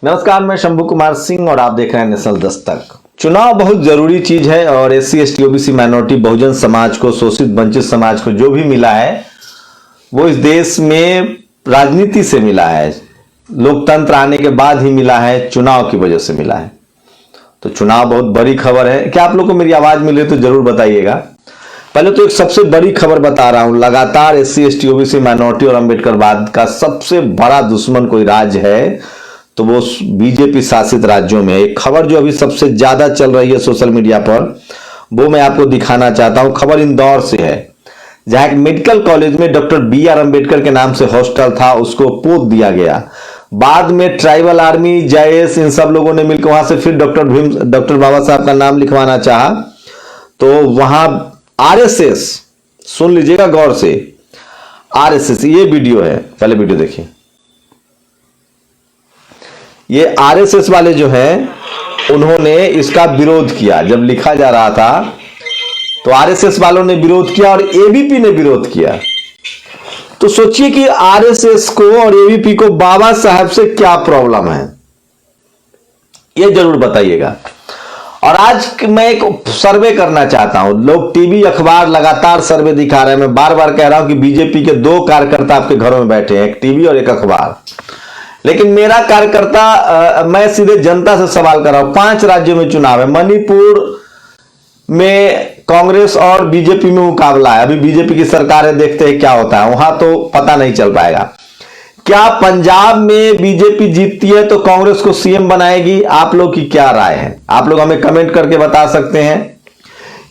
नमस्कार, मैं शंभू कुमार सिंह और आप देख रहे हैं नेशनल दस्तक। चुनाव बहुत जरूरी चीज है और SC ST OBC minority Bahujan Samaj को, शोषित वंचित समाज को जो भी मिला है वो इस देश में राजनीति से मिला है, लोकतंत्र आने के बाद ही मिला है, चुनाव की वजह से मिला है। तो चुनाव बहुत बड़ी खबर है। क्या आप लोग को मेरी आवाज मिल रही है तो जरूर बताइएगा। पहले तो एक सबसे बड़ी खबर बता रहा हूं, लगातार एससी एसटी ओबीसी माइनॉरिटी और अंबेडकरवाद का सबसे बड़ा दुश्मन कोई राज्य है तो वो बीजेपी शासित राज्यों में एक खबर जो अभी सबसे ज्यादा चल रही है सोशल मीडिया पर, वो मैं आपको दिखाना चाहता हूं। खबर इंदौर से है, जहां एक मेडिकल कॉलेज में डॉक्टर बी आर अम्बेडकर के नाम से हॉस्टल था, उसको पोत दिया गया। बाद में ट्राइबल आर्मी, जेएस, इन सब लोगों ने मिलकर वहां से फिर डॉक्टर बाबा साहब का नाम लिखवाना चाहा। तो वहां आरएसएस, सुन लीजिएगा गौर से, आरएसएस, ये वीडियो है, पहले वीडियो देखिए। ये आरएसएस वाले जो हैं उन्होंने इसका विरोध किया। जब लिखा जा रहा था तो आरएसएस वालों ने विरोध किया और एबीपी ने विरोध किया। तो सोचिए कि आरएसएस को और एबीपी को बाबा साहब से क्या प्रॉब्लम है, ये जरूर बताइएगा। और आज मैं एक सर्वे करना चाहता हूं। लोग टीवी अखबार लगातार सर्वे दिखा रहे हैं। मैं बार बार कह रहा हूं कि बीजेपी के दो कार्यकर्ता आपके घरों में बैठे हैं, एक टीवी और एक अखबार। लेकिन मेरा कार्यकर्ता, मैं सीधे जनता से सवाल कर रहा हूं। 5 राज्यों में चुनाव है। मणिपुर में कांग्रेस और बीजेपी में मुकाबला है। अभी बीजेपी की सरकार है, देखते हैं क्या होता है। वहां तो पता नहीं चल पाएगा। क्या पंजाब में बीजेपी जीतती है तो कांग्रेस को सीएम बनाएगी? आप लोग की क्या राय है? आप लोग हमें कमेंट करके बता सकते हैं।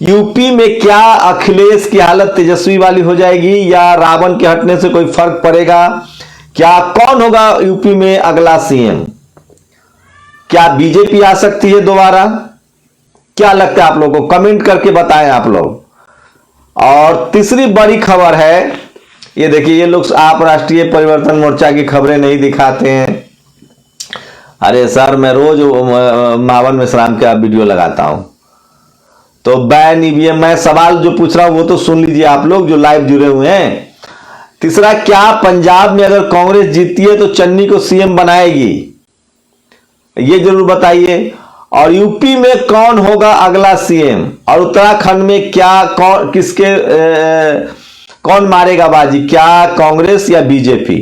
यूपी में क्या अखिलेश की हालत तेजस्वी वाली हो जाएगी या रावण के हटने से कोई फर्क पड़ेगा? क्या कौन होगा यूपी में अगला सीएम? क्या बीजेपी आ सकती है दोबारा? क्या लगता है आप लोगों को? कमेंट करके बताएं आप लोग। और तीसरी बड़ी खबर है, ये देखिए, ये लोग आप राष्ट्रीय परिवर्तन मोर्चा की खबरें नहीं दिखाते हैं। अरे सर, मैं रोज मावन मिश्राम का वीडियो लगाता हूं। तो बैन ईवीएम, मैं सवाल जो पूछ रहा हूं वो तो सुन लीजिए आप लोग जो लाइव जुड़े हुए हैं। तीसरा, क्या पंजाब में अगर कांग्रेस जीतती है तो चन्नी को सीएम बनाएगी? ये जरूर बताइए। और यूपी में कौन होगा अगला सीएम? और उत्तराखंड में क्या कौन मारेगा बाजी, क्या कांग्रेस या बीजेपी?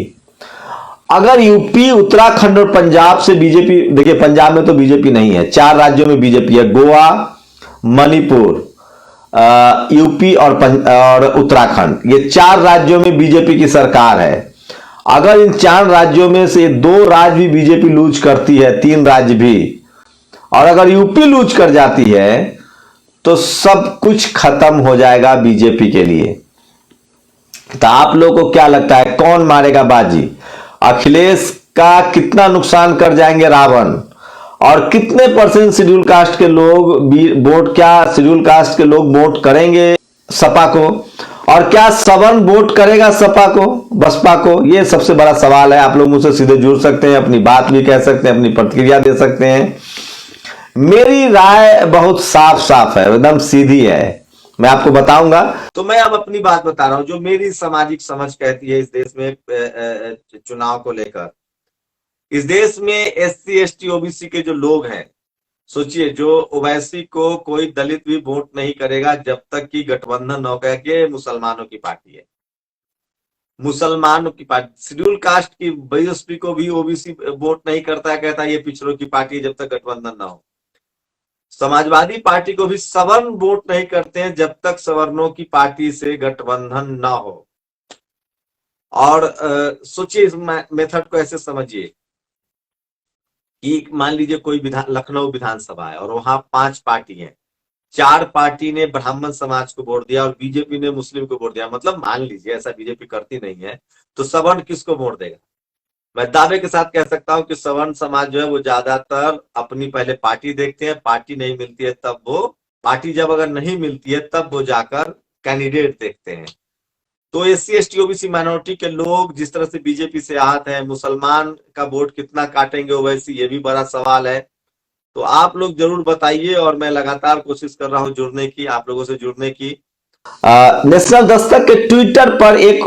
अगर यूपी, उत्तराखंड और पंजाब से बीजेपी, देखिए पंजाब में तो बीजेपी नहीं है, 4 राज्यों में बीजेपी है, गोवा, मणिपुर, यूपी और उत्तराखंड, ये 4 राज्यों में बीजेपी की सरकार है। अगर इन 4 राज्यों में से 2 राज्य भी बीजेपी लूज करती है, 3 राज्य भी, और अगर यूपी लूज कर जाती है तो सब कुछ खत्म हो जाएगा बीजेपी के लिए। तो आप लोगों को क्या लगता है, कौन मारेगा बाजी? अखिलेश का कितना नुकसान कर जाएंगे रावण? और कितने % शेड्यूल कास्ट के लोग वोट, क्या शेड्यूल कास्ट के लोग वोट करेंगे सपा को? और क्या सवर्ण वोट करेगा सपा को, बसपा को? ये सबसे बड़ा सवाल है। आप लोग मुझसे सीधे जुड़ सकते हैं, अपनी बात भी कह सकते हैं, अपनी प्रतिक्रिया दे सकते हैं। मेरी राय बहुत साफ साफ है, एकदम सीधी है, मैं आपको बताऊंगा। तो मैं अब अपनी बात बता रहा हूं जो मेरी सामाजिक समझ कहती है इस देश में चुनाव को लेकर। इस देश में एससी एसटी ओबीसी के जो लोग हैं, सोचिए, जो ओवैसी को कोई दलित भी वोट नहीं करेगा जब तक कि गठबंधन न कह के मुसलमानों की पार्टी है, मुसलमानों की पार्टी। शेड्यूल कास्ट की बीएसपी को भी ओबीसी वोट नहीं करता, कहता है ये पिछड़ों की पार्टी जब तक गठबंधन ना हो। समाजवादी पार्टी को भी सवर्ण वोट नहीं करते हैं जब तक सवर्णों की पार्टी से गठबंधन ना हो। और सोचिए, इस मेथड को ऐसे समझिए कि मान लीजिए कोई लखनऊ विधानसभा है और वहां 5 पार्टी हैं। 4 पार्टी ने ब्राह्मण समाज को वोट दिया और बीजेपी ने मुस्लिम को वोट दिया। मतलब मान लीजिए, ऐसा बीजेपी करती नहीं है, तो सवर्ण किसको वोट देगा? मैं दावे के साथ कह सकता हूं कि सवर्ण समाज जो है वो ज्यादातर अपनी पहले पार्टी देखते हैं, पार्टी नहीं मिलती है तब वो, पार्टी जब अगर नहीं मिलती है तब वो जाकर कैंडिडेट देखते हैं। तो एससी एसटी ओबीसी माइनॉरिटी के लोग जिस तरह से बीजेपी से आहत हैं, मुसलमान का वोट कितना काटेंगे ओवैसी, ये भी बड़ा सवाल है। तो आप लोग जरूर बताइए और मैं लगातार कोशिश कर रहा हूं जुड़ने की, आप लोगों से जुड़ने की। नेशनल दस्तक के ट्विटर पर एक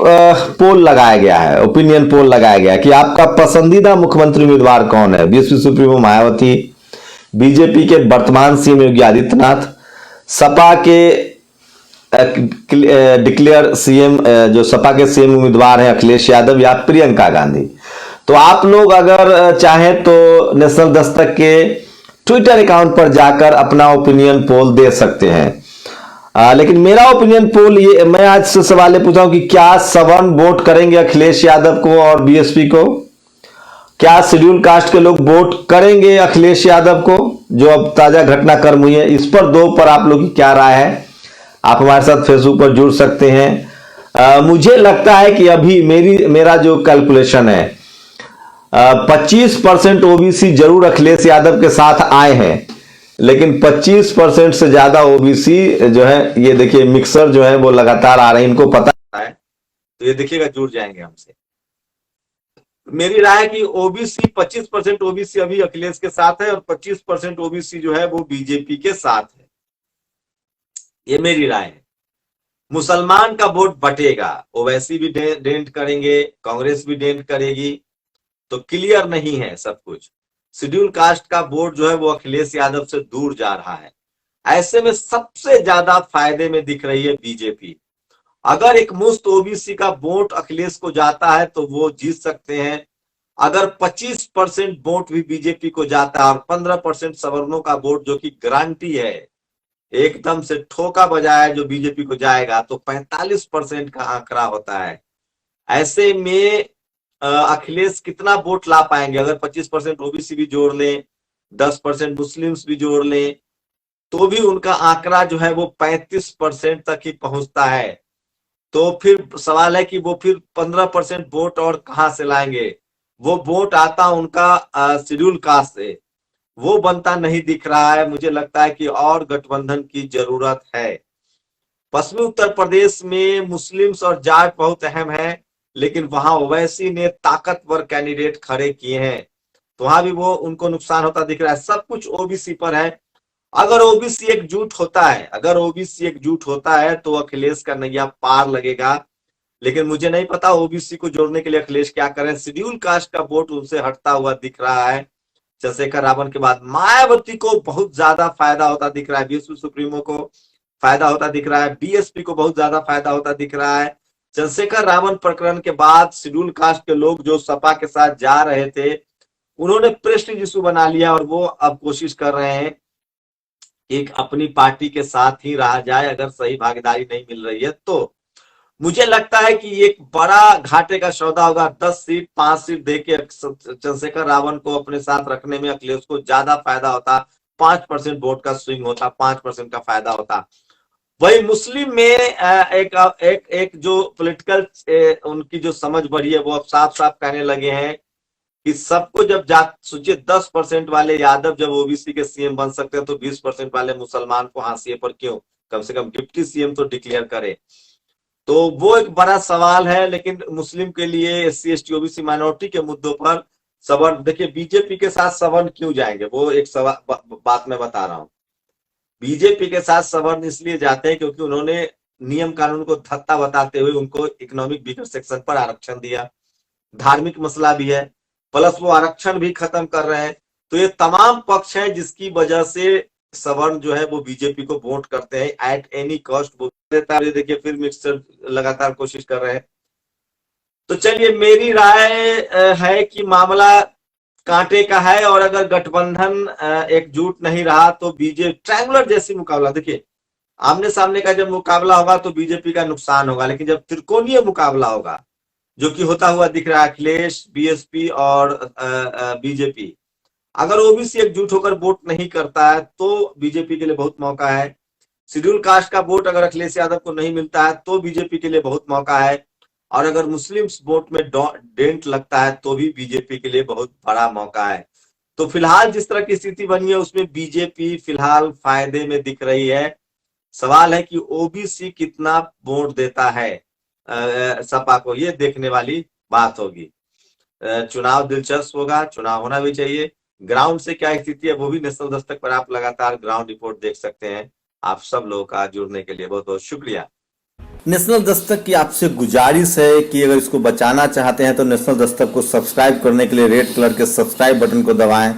पोल लगाया गया है, ओपिनियन पोल लगाया गया है कि आपका पसंदीदा मुख्यमंत्री उम्मीदवार कौन है। बीएसपी सुप्रीमो मायावती, बीजेपी के वर्तमान सीएम योगी आदित्यनाथ, सपा के डिक्लेयर सीएम जो सपा के सीएम उम्मीदवार हैं अखिलेश यादव या प्रियंका गांधी। तो आप लोग अगर चाहें तो नेशनल दस्तक के ट्विटर अकाउंट पर जाकर अपना ओपिनियन पोल दे सकते हैं। लेकिन मेरा ओपिनियन पोल ये, मैं आज से सवाल ये पूछा हूं कि क्या सवर्ण वोट करेंगे अखिलेश यादव को और बीएसपी को? क्या शेड्यूल कास्ट के लोग वोट करेंगे अखिलेश यादव को, जो अब ताजा घटनाक्रम हुई है? इस पर दो पर आप लोग की क्या राय है? आप हमारे साथ फेसबुक पर जुड़ सकते हैं। मुझे लगता है कि अभी मेरा जो कैलकुलेशन है 25% ओबीसी जरूर अखिलेश यादव के साथ आए हैं, लेकिन 25% से ज्यादा ओबीसी जो है, ये देखिए मिक्सर जो है वो लगातार आ रहे हैं, इनको पता है, तो ये देखिएगा जुड़ जाएंगे हमसे। मेरी राय है कि ओबीसी 25% ओबीसी अभी अखिलेश के साथ है और 25% ओबीसी जो है वो बीजेपी के साथ है। ये मेरी राय है। मुसलमान का वोट बटेगा, ओवैसी भी डेंट करेंगे, कांग्रेस भी डेंट करेगी, तो क्लियर नहीं है सब कुछ। शेड्यूल कास्ट का वोट जो है वो अखिलेश यादव से दूर जा रहा है। ऐसे में सबसे ज्यादा फायदे में दिख रही है बीजेपी। अगर एक मुश्त ओबीसी का वोट अखिलेश को जाता है तो वो जीत सकते हैं। अगर 25% वोट भी बीजेपी को जाता है और 15% सवर्णों का वोट, जो कि गारंटी है, एकदम से ठोका बजाया जो बीजेपी को जाएगा, तो 45% का आंकड़ा होता है। ऐसे में अखिलेश कितना वोट ला पाएंगे? अगर 25% ओबीसी भी जोड़ लें, 10% मुस्लिम्स भी जोड़ लें, तो भी उनका आंकड़ा जो है वो 35% तक ही पहुंचता है। तो फिर सवाल है कि वो फिर 15% वोट और कहां से लाएंगे? वो वोट आता उनका शेड्यूल कास्ट से, वो बनता नहीं दिख रहा है। मुझे लगता है कि और गठबंधन की जरूरत है। पश्चिमी उत्तर प्रदेश में मुस्लिम्स और जाट बहुत अहम है, लेकिन वहां ओवैसी ने ताकतवर कैंडिडेट खड़े किए हैं, तो वहां भी वो उनको नुकसान होता दिख रहा है। सब कुछ ओबीसी पर है। अगर ओबीसी एकजुट होता है तो अखिलेश का नैया पार लगेगा। लेकिन मुझे नहीं पता ओबीसी को जोड़ने के लिए अखिलेश क्या करें। शेड्यूल कास्ट का वोट उनसे हटता हुआ दिख रहा है। चंद्रशेखर रावण के बाद मायावती को बहुत ज्यादा फायदा होता दिख रहा है, बीएसपी सुप्रीमो को फायदा होता दिख रहा है, बीएसपी को बहुत ज्यादा फायदा होता दिख रहा है। चंद्रशेखर रावण प्रकरण के बाद शेड्यूल कास्ट के लोग जो सपा के साथ जा रहे थे, उन्होंने प्रेस्टीज इशू बना लिया और वो अब कोशिश कर रहे हैं एक अपनी पार्टी के साथ ही रहा जाए अगर सही भागीदारी नहीं मिल रही है तो। मुझे लगता है कि एक बड़ा घाटे का सौदा होगा। 10 सीट 5 सीट देके चंद्रशेखर रावण को अपने साथ रखने में अखिलेश को ज्यादा फायदा होता। 5% वोट का स्विंग होता, 5% का फायदा होता। वही मुस्लिम में एक जो पॉलिटिकल उनकी जो समझ बढ़ी है, वो अब साफ साफ कहने लगे हैं कि सबको जब सोचिए 10% वाले यादव जब ओबीसी के सीएम बन सकते हैं, तो 20% वाले मुसलमान को हाशिए पर क्यों? कम से कम डिप्टी सीएम तो डिक्लेयर करे। तो वो एक बड़ा सवाल है। लेकिन मुस्लिम के लिए एससी एसटी ओबीसी माइनॉरिटी के मुद्दों पर सवर्ण, देखिए बीजेपी के साथ सवर्ण क्यों जाएंगे, वो एक बात मैं बता रहा हूं। बीजेपी के साथ सवर्ण इसलिए जाते हैं क्योंकि उन्होंने नियम कानून को धत्ता बताते हुए उनको इकोनॉमिक वीकर सेक्शन पर आरक्षण दिया। धार्मिक मसला भी है, प्लस वो आरक्षण भी खत्म कर रहे हैं। तो ये तमाम पक्ष हैं जिसकी वजह से सवर्ण जो है वो बीजेपी को वोट करते हैं एट एनी कॉस्ट। वो देता है, देखिए फिर मिक्सर लगातार कोशिश कर रहे हैं। तो चलिए, मेरी राय है कि मामला कांटे का है और अगर गठबंधन एकजुट नहीं रहा तो बीजेपी ट्रायंगुलर जैसी मुकाबला, देखिए आमने सामने का जब मुकाबला होगा तो बीजेपी का नुकसान होगा, लेकिन जब त्रिकोणीय मुकाबला होगा जो कि होता हुआ दिख रहा है अखिलेश, बीएसपी और बीजेपी, अगर ओबीसी एकजुट होकर वोट नहीं करता है तो बीजेपी के लिए बहुत मौका है। शेड्यूल कास्ट का वोट अगर अखिलेश यादव को नहीं मिलता है तो बीजेपी के लिए बहुत मौका है। और अगर मुस्लिम वोट में डेंट लगता है तो भी बीजेपी के लिए बहुत बड़ा मौका है। तो फिलहाल जिस तरह की स्थिति बनी है उसमें बीजेपी फिलहाल फायदे में दिख रही है। सवाल है कि ओबीसी कितना वोट देता है सपा को, ये देखने वाली बात होगी। चुनाव दिलचस्प होगा, चुनाव होना भी चाहिए। ग्राउंड से क्या स्थिति है वो भी नेशनल दस्तक पर आप लगातार ग्राउंड रिपोर्ट देख सकते हैं। आप सब लोगों का जुड़ने के लिए बहुत बहुत शुक्रिया। नेशनल दस्तक की आपसे गुजारिश है कि अगर इसको बचाना चाहते हैं तो नेशनल दस्तक को सब्सक्राइब करने के लिए रेड कलर के सब्सक्राइब बटन को दबाएं,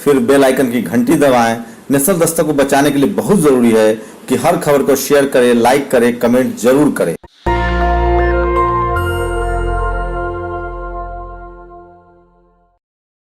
फिर बेल आइकन की घंटी दबाएं। नेशनल दस्तक को बचाने के लिए बहुत जरूरी है कि हर खबर को शेयर करें, लाइक करें, कमेंट जरूर करें।